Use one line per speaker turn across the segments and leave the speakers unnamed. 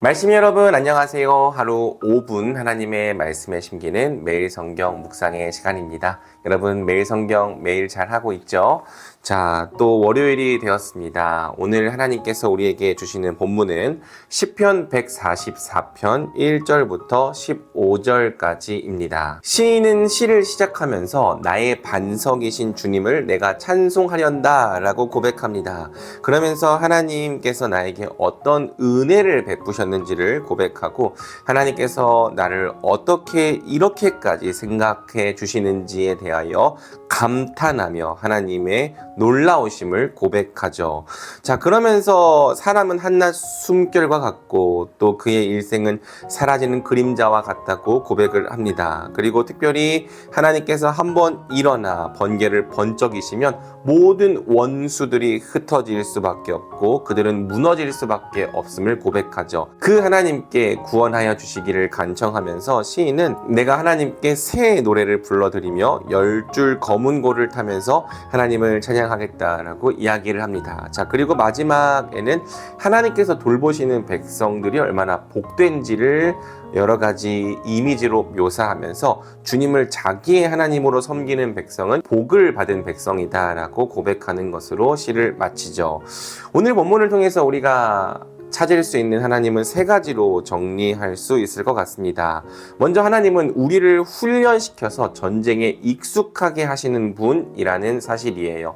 말씀 여러분 안녕하세요. 하루 5분 하나님의 말씀에 심기는 매일 성경 묵상의 시간입니다. 여러분 매일 성경 매일 잘 하고 있죠? 자, 또 월요일이 되었습니다. 오늘 하나님께서 우리에게 주시는 본문은 시편 144편 1절부터 15절까지입니다. 시인은 시를 시작하면서 나의 반석이신 주님을 내가 찬송하련다 라고 고백합니다. 그러면서 하나님께서 나에게 어떤 은혜를 베푸셨는지를 고백하고 하나님께서 나를 어떻게 이렇게까지 생각해 주시는지에 대하여 감탄하며 하나님의 놀라우심을 고백하죠. 자, 그러면서 사람은 한낱 숨결과 같고 또 그의 일생은 사라지는 그림자와 같다고 고백을 합니다. 그리고 특별히 하나님께서 한번 일어나 번개를 번쩍이시면 모든 원수들이 흩어질 수밖에 없고 그들은 무너질 수밖에 없음을 고백하죠. 그 하나님께 구원하여 주시기를 간청하면서 시인은 내가 하나님께 새 노래를 불러드리며 10줄 검은 고를 타면서 하나님을 찬양하겠다라고 이야기를 합니다. 자, 그리고 마지막에는 하나님께서 돌보시는 백성들이 얼마나 복된지를 여러 가지 이미지로 묘사하면서 주님을 자기의 하나님으로 섬기는 백성은 복을 받은 백성이다 라고 고백하는 것으로 시를 마치죠. 오늘 본문을 통해서 우리가 찾을 수 있는 하나님은 세 가지로 정리할 수 있을 것 같습니다. 먼저 하나님은 우리를 훈련시켜서 전쟁에 익숙하게 하시는 분이라는 사실이에요.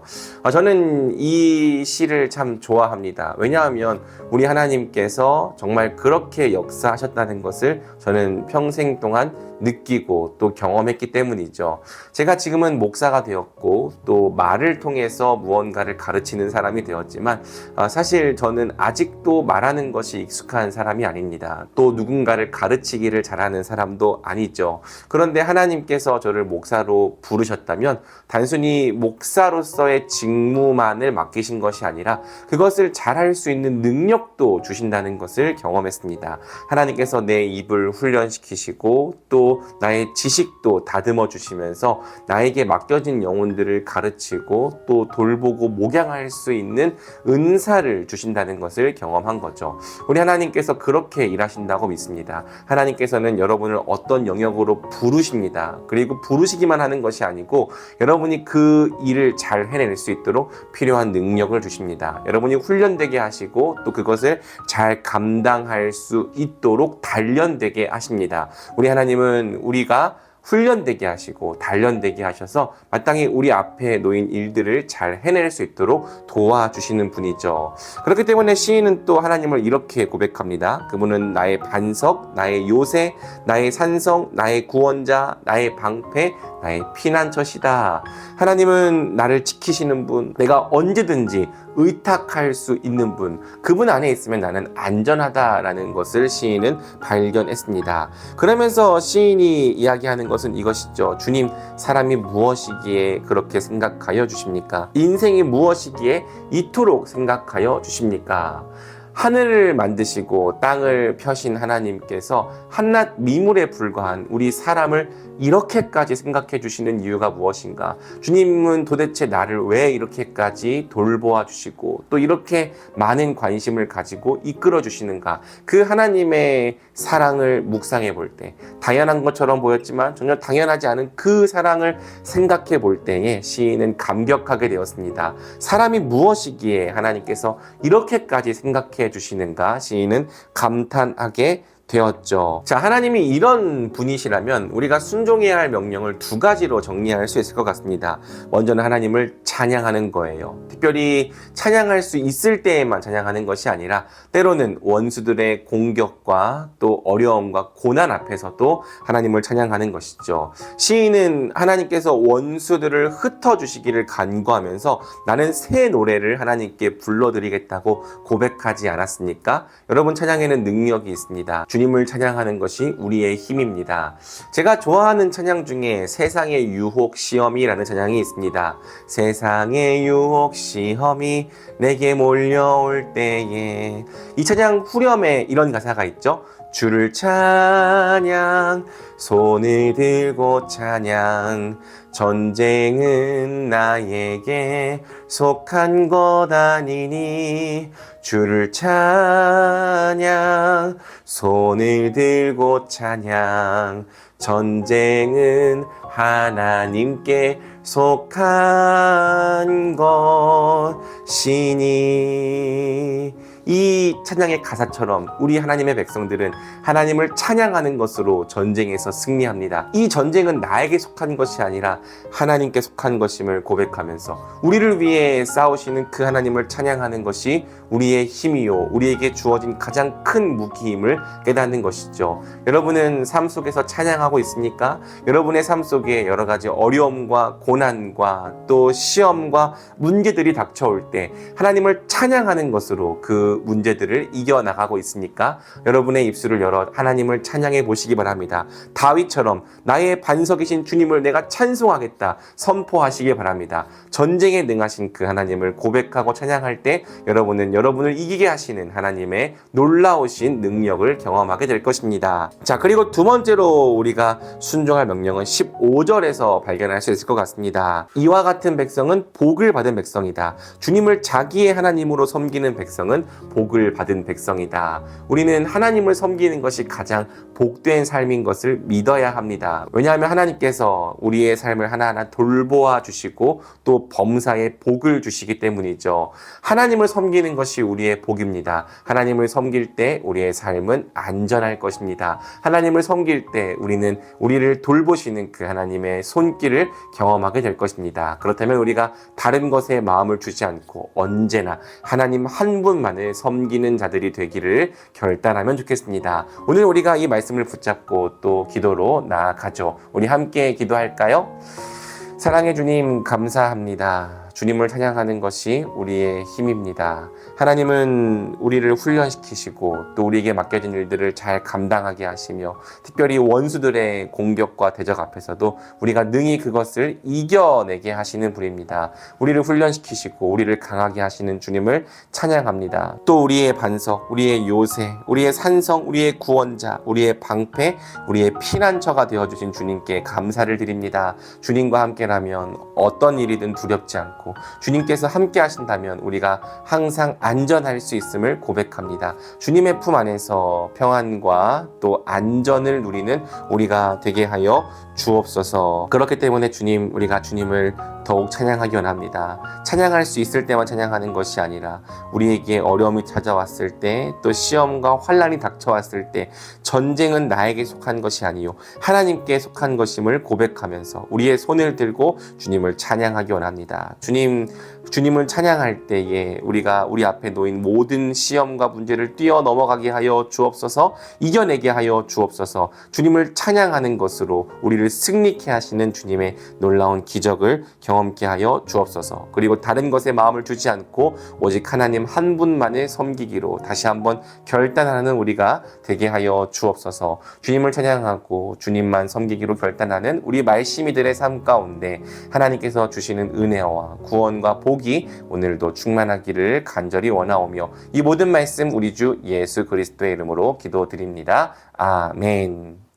저는 이 시를 참 좋아합니다. 왜냐하면 우리 하나님께서 정말 그렇게 역사하셨다는 것을 저는 평생 동안 느끼고 또 경험했기 때문이죠. 제가 지금은 목사가 되었고 또 말을 통해서 무언가를 가르치는 사람이 되었지만 사실 저는 아직도 말하는 것이 익숙한 사람이 아닙니다. 또 누군가를 가르치기를 잘하는 사람도 아니죠. 그런데 하나님께서 저를 목사로 부르셨다면 단순히 목사로서의 직무만을 맡기신 것이 아니라 그것을 잘할 수 있는 능력도 주신다는 것을 경험했습니다. 하나님께서 내 입을 훈련시키시고 또 나의 지식도 다듬어 주시면서 나에게 맡겨진 영혼들을 가르치고 또 돌보고 목양할 수 있는 은사를 주신다는 것을 경험한 거죠. 우리 하나님께서 그렇게 일하신다고 믿습니다. 하나님께서는 여러분을 어떤 영역으로 부르십니다. 그리고 부르시기만 하는 것이 아니고 여러분이 그 일을 잘 해낼 수 있도록 필요한 능력을 주십니다. 여러분이 훈련되게 하시고 또 그것을 잘 감당할 수 있도록 단련되게 하십니다. 우리 하나님은 우리가 훈련되게 하시고 단련되게 하셔서 마땅히 우리 앞에 놓인 일들을 잘 해낼 수 있도록 도와주시는 분이죠. 그렇기 때문에 시인은 또 하나님을 이렇게 고백합니다. 그분은 나의 반석, 나의 요새, 나의 산성, 나의 구원자, 나의 방패, 나의 피난처시다. 하나님은 나를 지키시는 분, 내가 언제든지 의탁할 수 있는 분, 그분 안에 있으면 나는 안전하다라는 것을 시인은 발견했습니다. 그러면서 시인이 이야기하는 것은 이것이죠. 주님, 사람이 무엇이기에 그렇게 생각하여 주십니까? 인생이 무엇이기에 이토록 생각하여 주십니까? 하늘을 만드시고 땅을 펴신 하나님께서 한낱 미물에 불과한 우리 사람을 이렇게까지 생각해 주시는 이유가 무엇인가? 주님은 도대체 나를 왜 이렇게까지 돌보아 주시고 또 이렇게 많은 관심을 가지고 이끌어 주시는가? 그 하나님의 사랑을 묵상해 볼 때 당연한 것처럼 보였지만 전혀 당연하지 않은 그 사랑을 생각해 볼 때에 시인은 감격하게 되었습니다. 사람이 무엇이기에 하나님께서 이렇게까지 생각해 주시는가? 시인은 감탄하게 되었죠. 자, 하나님이 이런 분이시라면 우리가 순종해야 할 명령을 두 가지로 정리할 수 있을 것 같습니다. 먼저는 하나님을 찬양하는 거예요. 특별히 찬양할 수 있을 때에만 찬양하는 것이 아니라 때로는 원수들의 공격과 또 어려움과 고난 앞에서도 하나님을 찬양하는 것이죠. 시인은 하나님께서 원수들을 흩어주시기를 간구하면서 나는 새 노래를 하나님께 불러드리겠다고 고백하지 않았습니까? 여러분, 찬양에는 능력이 있습니다. 주님을 찬양하는 것이 우리의 힘입니다. 제가 좋아하는 찬양 중에 세상의 유혹 시험이라는 찬양이 있습니다. 세상의 유혹 시험이 내게 몰려올 때에, 이 찬양 후렴에 이런 가사가 있죠. 주를 찬양 손을 들고 찬양 전쟁은 나에게 속한 것 아니니 주를 찬양 손을 들고 찬양 전쟁은 하나님께 속한 것이니 이 찬양의 가사처럼 우리 하나님의 백성들은 하나님을 찬양하는 것으로 전쟁에서 승리합니다. 이 전쟁은 나에게 속한 것이 아니라 하나님께 속한 것임을 고백하면서 우리를 위해 싸우시는 그 하나님을 찬양하는 것이 우리의 힘이요 우리에게 주어진 가장 큰 무기임을 깨닫는 것이죠. 여러분은 삶 속에서 찬양하고 있습니까? 여러분의 삶 속에 여러 가지 어려움과 고난과 또 시험과 문제들이 닥쳐올 때 하나님을 찬양하는 것으로 그 문제들을 이겨나가고 있습니까? 여러분의 입술을 열어 하나님을 찬양해 보시기 바랍니다. 다윗처럼 나의 반석이신 주님을 내가 찬송하겠다 선포하시기 바랍니다. 전쟁에 능하신 그 하나님을 고백하고 찬양할 때 여러분은 여러분을 이기게 하시는 하나님의 놀라우신 능력을 경험하게 될 것입니다. 자, 그리고 두 번째로 우리가 순종할 명령은 15절에서 발견할 수 있을 것 같습니다. 이와 같은 백성은 복을 받은 백성이다. 주님을 자기의 하나님으로 섬기는 백성은 복을 받은 백성이다. 우리는 하나님을 섬기는 것이 가장 복된 삶인 것을 믿어야 합니다. 왜냐하면 하나님께서 우리의 삶을 하나하나 돌보아 주시고 또 범사에 복을 주시기 때문이죠. 하나님을 섬기는 것이 우리의 복입니다. 하나님을 섬길 때 우리의 삶은 안전할 것입니다. 하나님을 섬길 때 우리는 우리를 돌보시는 그 하나님의 손길을 경험하게 될 것입니다. 그렇다면 우리가 다른 것에 마음을 주지 않고 언제나 하나님 한 분만을 섬기는 자들이 되기를 결단하면 좋겠습니다. 오늘 우리가 이 말씀을 붙잡고 또 기도로 나아가죠. 우리 함께 기도할까요? 사랑의 주님 감사합니다. 주님을 찬양하는 것이 우리의 힘입니다. 하나님은 우리를 훈련시키시고 또 우리에게 맡겨진 일들을 잘 감당하게 하시며 특별히 원수들의 공격과 대적 앞에서도 우리가 능히 그것을 이겨내게 하시는 분입니다. 우리를 훈련시키시고 우리를 강하게 하시는 주님을 찬양합니다. 또 우리의 반석, 우리의 요새, 우리의 산성, 우리의 구원자, 우리의 방패, 우리의 피난처가 되어주신 주님께 감사를 드립니다. 주님과 함께라면 어떤 일이든 두렵지 않고 주님께서 함께 하신다면 우리가 항상 안전할 수 있음을 고백합니다. 주님의 품 안에서 평안과 또 안전을 누리는 우리가 되게 하여 주옵소서. 그렇기 때문에 주님, 우리가 주님을 더욱 찬양하기 원합니다. 찬양할 수 있을 때만 찬양하는 것이 아니라 우리에게 어려움이 찾아왔을 때 또 시험과 환난이 닥쳐왔을 때 전쟁은 나에게 속한 것이 아니요 하나님께 속한 것임을 고백하면서 우리의 손을 들고 주님을 찬양하기 원합니다. 주님을 찬양할 때에 우리가 우리 앞에 놓인 모든 시험과 문제를 뛰어넘어가게 하여 주옵소서. 이겨내게 하여 주옵소서. 주님을 찬양하는 것으로 우리를 승리케 하시는 주님의 놀라운 기적을 경험케 하여 주옵소서. 그리고 다른 것에 마음을 두지 않고 오직 하나님 한 분만을 섬기기로 다시 한번 결단하는 우리가 되게 하여 주옵소서. 주님을 찬양하고 주님만 섬기기로 결단하는 우리 말씀이들의 삶 가운데 하나님께서 주시는 은혜와 구원과 복이 오늘도 충만하기를 간절히 원하오며 이 모든 말씀 우리 주 예수 그리스도의 이름으로 기도드립니다. 아멘.